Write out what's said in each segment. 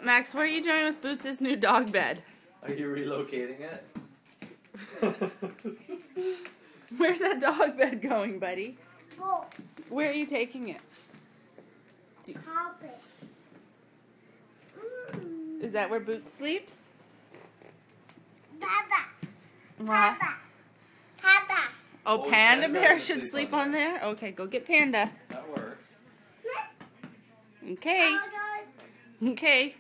Max, what are you doing with Boots' new dog bed? Are you relocating it? Where's that dog bed going, buddy? Go. Where are you taking it? Carpet. Is that where Boots sleeps? Papa. What? Papa. Papa. Oh, Oh, Panda Panda Bear can should sleep sleep on on there? Okay, go get Panda. That works. Okay. Okay.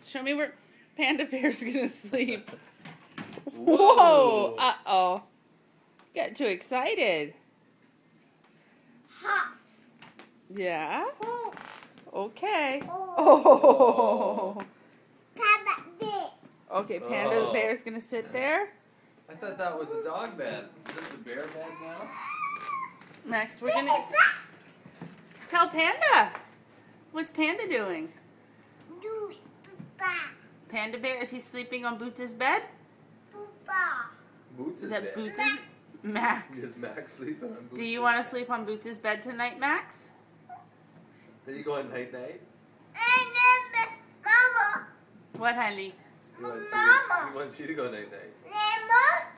Show me where Panda Bear's gonna sleep. Whoa! Uh-oh. Got too excited. Ha. Yeah? Oh. Okay. Oh. Oh. Papa Bear. Okay, Panda Oh. Bear's gonna sit there. I thought that was the dog bed. Is this the bear bed now? Max, we're gonna... Tell Panda. What's Panda doing? Do. Papa. Panda Bear, is he sleeping on Boots' bed? Papa. Boots Is is that bed. Boots'? Max. Is Max sleeping on Boots? Do you want to sleep on Boots' bed tonight, Max? Are you going night night? And then Mama. What, honey? Mama. He wants you to go night night. Lemon.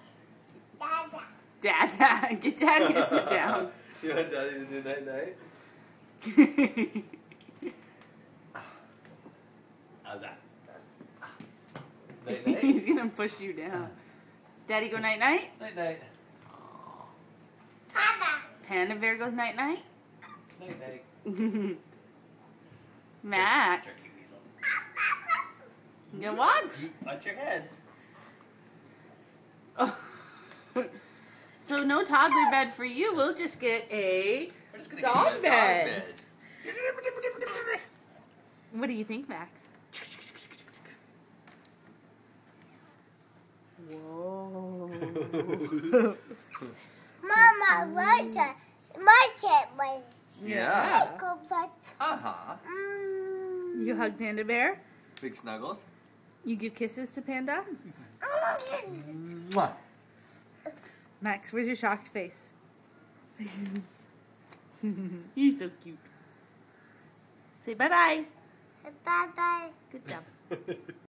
Dada. Dada. Get Daddy to sit down. You want Daddy to do night night? How's that? Night night? He's going to push you down. Daddy go night-night? Night night. Papa. Panda Bear goes night-night? Night night. Max. You gonna watch? Watch your head. Oh. So no toddler bed for you. We'll just get a dog bed. What do you think, Max? Whoa. Mama, my cat, Yeah. go back. Uh-huh. You hug Panda Bear? Big snuggles. You give kisses to Panda? Mwah. Max, where's your shocked face? You're so cute. Say bye-bye. Bye-bye. Good job.